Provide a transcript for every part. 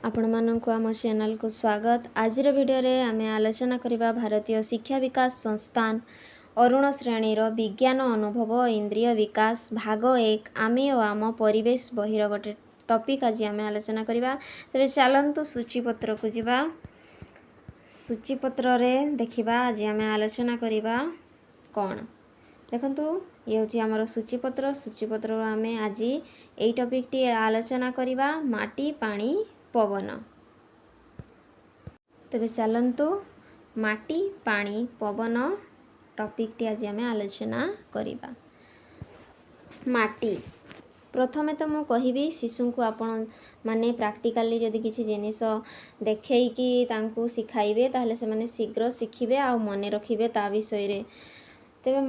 आपण मानक आम चैनल को स्वागत। आज वीडियो रे आमे आलोचना करबा भारतीय शिक्षा विकास संस्थान अरुण श्रेणी विज्ञान अनुभव इंद्रिय विकास भाग 1 आमे और आम परिवेश बहिर गोटे टॉपिक आज आमे आलोचना करबा। तबे चलंतु सूचीपत्र को जिबा। सूचीपत्र रे देखिबा आज आमे आलोचना करबा कोन देखंतु ये होची हमर सूचीपत्र। सूचीपत्र आमे आज एई टॉपिक टी आलोचना करबा माटी पानी पवन। तबे चलंतु माटी पानी पवन टॉपिक टी आज आमे आलोचना करिबा। माटी प्रथमे तो मु कहिबी शिशु को आपण माने प्रैक्टिकली जदि किछि जिनिस देखेई कि तांकू सिखाइबे ताहले से माने शीघ्र शिखिबे आ मने रखिबे ता विषय रे। तबे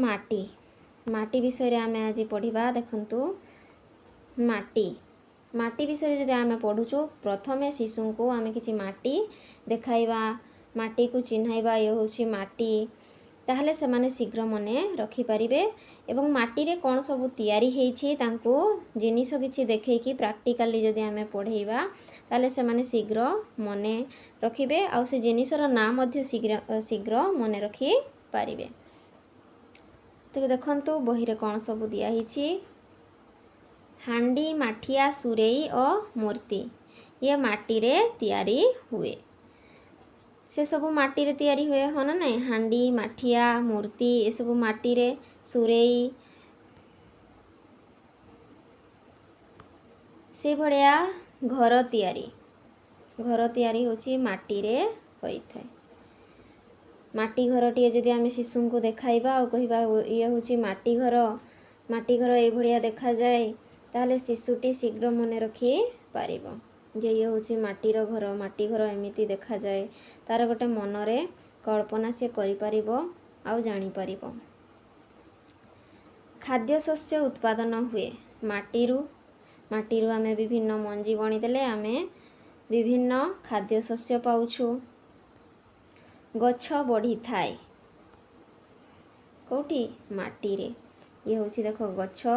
माटी विषय रे आमे आज पढ़िबा। देखंतु माटी विषय जदि आमे पढ़ुचु प्रथमे शिशु को आमे किछि माटी देखाइबा माटी को चिन्हाइबा ये होछि माटी ताहले से माने शीघ्र मने रखि परिबे एवं माटी रे कोन सब तयारी हेछि तांकू जिनिस किछि देखै कि प्रैक्टिकली जदि आमे पढ़ेइबा ताहले से माने शीघ्र मने रखिबे आ से जिनिसर नाम मध्ये शीघ्र मने रखि परिबे। तबे देखंतु बही रे कोन सब दिया हेछि हांडी माठिया सुरेई और मूर्ति ये माटी रे तयारी हुए। से सब माटी रे तयारी हुए हो ना नहीं। हांडी माठिया मूर्ति ये सब माटी रे सुरेई से भड़िया घर तयारी होची माटी रे होई थाए। माटी घर टी जदि आमे शिशु को देखाइबा और कहिबा ये होची माटी घर ए भड़िया देखा जाए ताहले शिशुटी शीघ्र मने रखी पारिबो जे ये होची माटीर घर एमिति देखा जाए तार गोटे मनरे कल्पना से करि पारिबो आउ जानि पारिबो। खाद्य शस्य उत्पादन हुए माटीरू आमे विभिन्न मंजी बनी देले आमे विभिन्न खाद्य शस्य पाउछु। गछ बढ़ी थाए कोठी माटी रे ये होची देखो गछ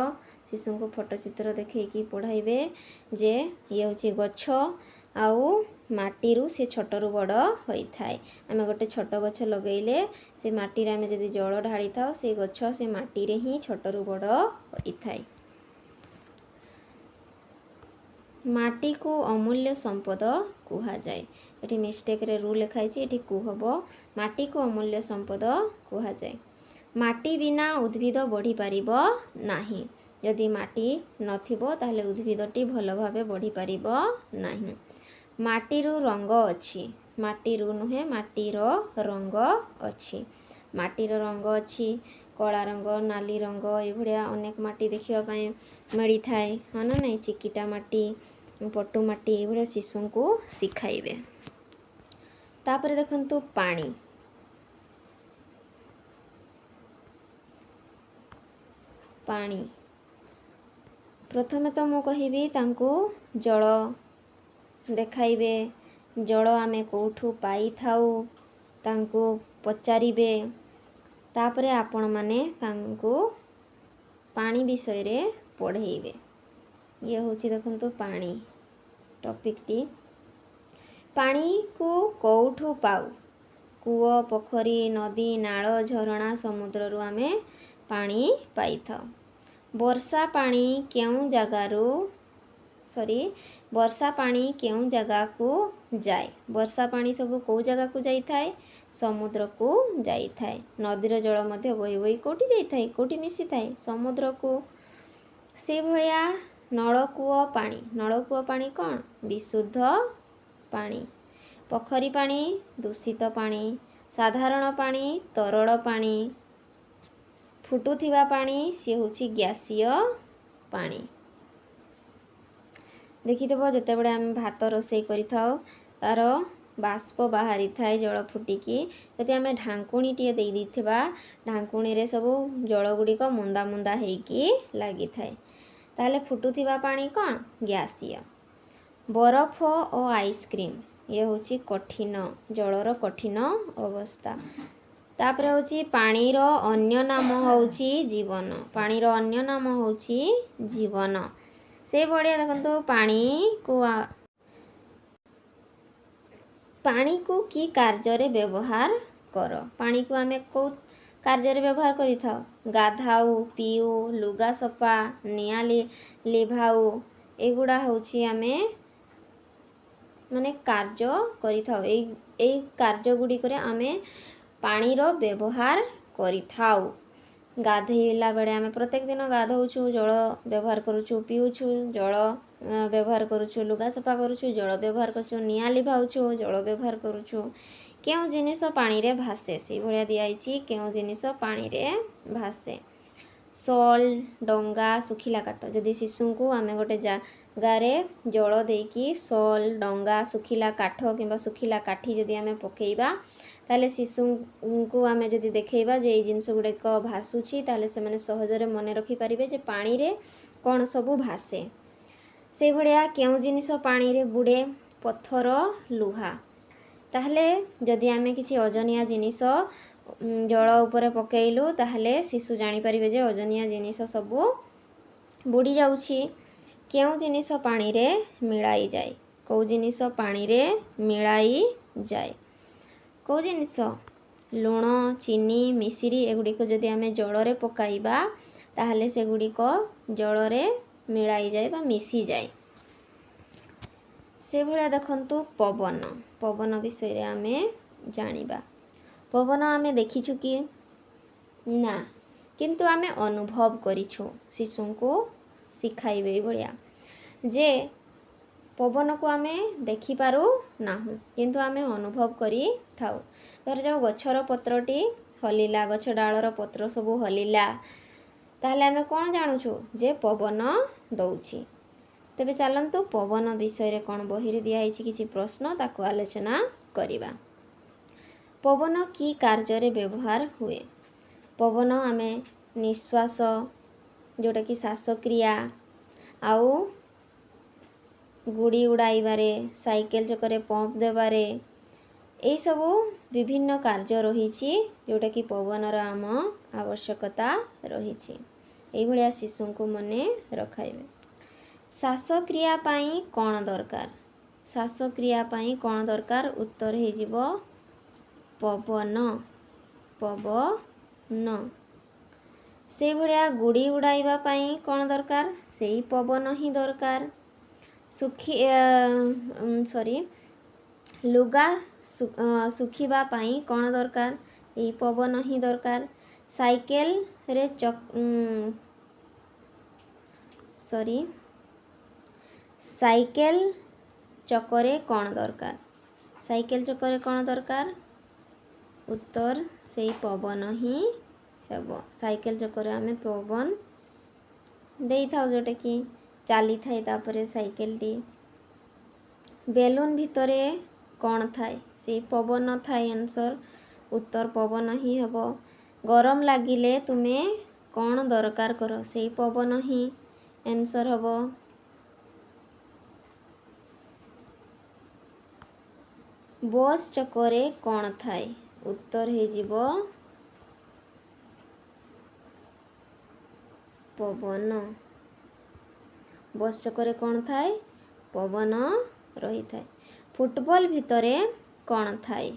शिशु को फोटो चित्र देखे कि पढ़ाइबे जे ये होची गछ आउ माटीरू से छोटरू बड़ होई थाए। आमे गोटे छोट गछ लगेइले से माटी रे आमे जदि जल ढाली थाओ से गछ से माटी रे ही छोटरू बड़ होई थाए। माटी को अमूल्य संपद कुहा जाए। एठी मिस्टेक रे रूल लिखाई छि एठी कुहबो माटी को अमूल्य संपद कुहा जाए। माटी बिना उद्भिद बढ़ी पारिबो नाही। यदि माटी नथिबो ताहले उद्भिदटी भल भाबे बढ़ी पारिबो नाही। माटीरू रंग अछि माटीरू नुहे माटीर रंग अछि। माटीर रंग अछि कला रंग नाली रंग ए भड़िया अनेक माटी देखिबा पय मिली थाए हा ना नहीं। चिकिटा माटी पट्टू माटी ए भड़िया शिशु को सिखाइबे। तापरे देखंतु पानी प्रथमे तो मु कहिबी तांकू जल देखाइबे जल आमे कोठू पाई थाउ तांकू पचारिबे। तापरे आपण माने तांकू पानी विषय रे पढ़ेइबे। ये होची देखंतु पानी टॉपिक टी। पानी को कोठू पाउ कूओ पोखरी नदी नाल झरणा समुद्र रु आमे पानी पाई थाउ। वर्षा पानी केउ जगह को जाए। वर्षा पानी सब को जगह को जाई थाए समुद्र को जाई थाए। नदीर जल मध्य बही बही कोठी जाई थाए कोठी मिसी थाए समुद्र को। से भलिया नलकूओ पानी कौन विशुद्ध पानी। पोखरी पानी दूषित पानी। साधारण पानी तरल पानी। फुटुथिबा पानी से होची गैसीय पानी। देखिदेव जेते बड़े आम भात रोषेई करि थाओ तार बाष्प बाहरी थाए जल फुटिकी जदि आमे ढांकुणी टिए देई दिथिबा ढांकुणी रे सब जल गुड़िक मुंदा मुंदा हेकी लागी थाए ताहले फुटुथिबा पानी कौन गैसीय। बरफ और आइसक्रीम ये होची कठिन जलर कठिन अवस्था। तापरे होची पानीर अन्य नाम होची जीवन। पानीर अन्य नाम होची जीवन। से भड़िया देखंतु पानी को पानी को की कार्य व्यवहार कर। पानी को आमे को कार्य व्यवहार करि थाओ गाधाऊ पीऊ लुगा सफा निया लिभाऊ एगुड़ा होछि आमे माने कार्य करि थाओ ए कार्य गुडी करे आमे पानी रो व्यवहार करि थाओ। गाधेइला बेले आमे प्रत्येक दिन गाधौछु जल व्यवहार करूछु पीउछु जल व्यवहार करूछु लुगा सफा करूछु जल व्यवहार करूछु निया लिभाउछु जल व्यवहार करूछु। केउ जिनिस पानी रे भासे से भलिया दियाइछि केउ जिनिस पानी रे भासे सॉल डंगा सुखिला काठ। जदि शिशु को आमे गोटे जागारे जल देकी सॉल डंगा सुखिला काठ किंबा सुखिला काठी जदि आमे पकेइबा ताले शिशु को आमे जदि देखैबा जे ए जिनिस गुडेक भासुछि ताले से माने सहजरे मने रखि परिबे जे पानी रे कोन सबु भासे। से भलिया केउ जिनिस पानी रे बुडे पत्थर लुहा। ताहले जदि आमे किछि ओजनिया जिनिस जल ऊपर पकेइलु ताहले शिशु जानि परिबे जे ओजनिया जिनिस सबु बुडी जाउछि। केउ जिनिस पानी रे मिलाई जाय को जिनिस पानी रे मिलाई जाय को जिनिस लुण चीनी मिश्री एगुड़िक जदि आमे जल रे पकाइबा ताहले से गुड़िक जल रे मिलाई जाय बा मिसी जाय। से भलिया देखंतु पवन पवन विषय रे आमे जानिबा। पवन आमे देखिछु कि ना किंतु आमे अनुभव करिछु शिशु को सिखाइबे भलिया जे पवन को आमे देखि पारू नाहु किंतु आमे अनुभव करि थाउ। धर जो गछर पत्रटी हलिला गछ डालर पत्र सबु हलिला ताहले आमे कोन जानुछु जे पवन दउछि। तेबे चलंतु पवन विषय रे कोन बहिरे दिया हिछि किछि प्रश्न ताको आलोचना करिबा। पवन की कार्य रे व्यवहार हुए। पवन आमे निश्वास जोटा कि श्वासक्रिया आउ गुड़ी उड़ाइबारे साइकेल चकरे पंप देबारे ए सबु विभिन्न कार्य रहिछि जोटा कि पवनर आम आवश्यकता रहिछि। एई भलिया शिशु को मने रखाइबे। श्वासक्रिया पाई कोन दरकार। श्वासक्रिया पाई कोन दरकार उत्तर हे जिवो पवन पवन। से भलिया गुड़ी उड़ाइबा पाई कोन दरकार सेई पवन ही दरकार। लुगा सुखिबा पाई कोन दरकार एई पवन ही दरकार। साइकेल रे साइकेल चकरे कोन दरकार साइकेल चकरे कोन दरकार उत्तर सेई पवन ही हेबो। साइकेल चकरे आमे पवन देई थाउ जोटे कि चाली थाए तापरे साइकेल टी। बेलून भितरे कोन थाए सेई पवन थाए आंसर उत्तर पवन ही हेबो। गरम लागिले तुमे कोन दरकार करो सेई पवन ही आंसर हेबो। बस चकरे कोन थाए उत्तर हे जिवो पवन। बस चकरे कोन थाए पवन रही थाए। फुटबॉल भितरे कोन थाए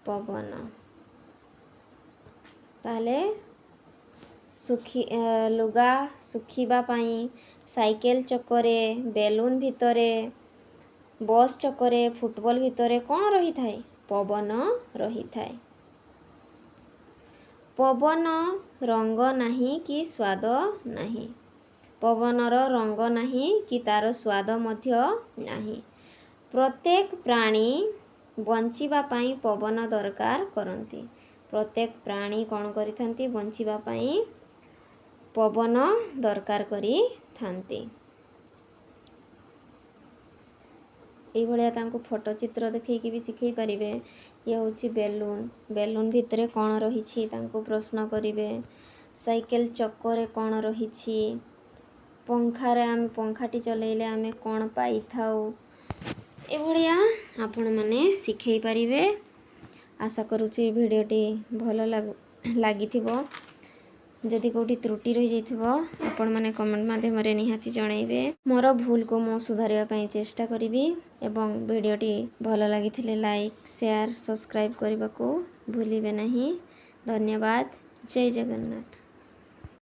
पवन। ताले लुगा सुखिबा पाई साइकेल चकरे बेलून भितरे बस चकरे फुटबॉल भितरे कोन रही थाए पवन रही थाए। पवन रंग नाही कि स्वाद नाही। पवनर रंग नाही कि तार स्वाद मध्य नाही। प्रत्येक प्राणी बंचिबा पाई पवन दरकार करंती। प्रत्येक प्राणी कोन करिथांती बंचिबा पाई पवन दरकार करी थांती। एई भलिया तांको फोटो चित्र देखैकि भी सिखै परिबे। ये होछि बेलून बेलून भितरे कोन रहिछि तांको प्रश्न करिवे। साइकेल चक्करे कोन रहिछि पंखारे आमे पंखाटी चलेइले आमे कोन पाई थाउ। ए भलिया आपण माने सिखै परिबे। आशा करूछि भिडियोटी भलो लागिथिबो। ଯଦି କେଉଁଠି ତ୍ରୁଟି ରହିଯାଇଥିବ ଆପଣମାନେ କମେଣ୍ଟ ମାଧ୍ୟମରେ ନିହାତି ଜଣାଇବେ। ମୋର ଭୁଲକୁ ମୁଁ ସୁଧାରିବା ପାଇଁ ଚେଷ୍ଟା କରିବି ଏବଂ ଭିଡ଼ିଓଟି ଭଲ ଲାଗିଥିଲେ ଲାଇକ୍, ସେୟାର, ସବସ୍କ୍ରାଇବ୍ କରିବାକୁ ଭୁଲିବେ ନାହିଁ। ଧନ୍ୟବାଦ। ଜୟ ଜଗନ୍ନାଥ।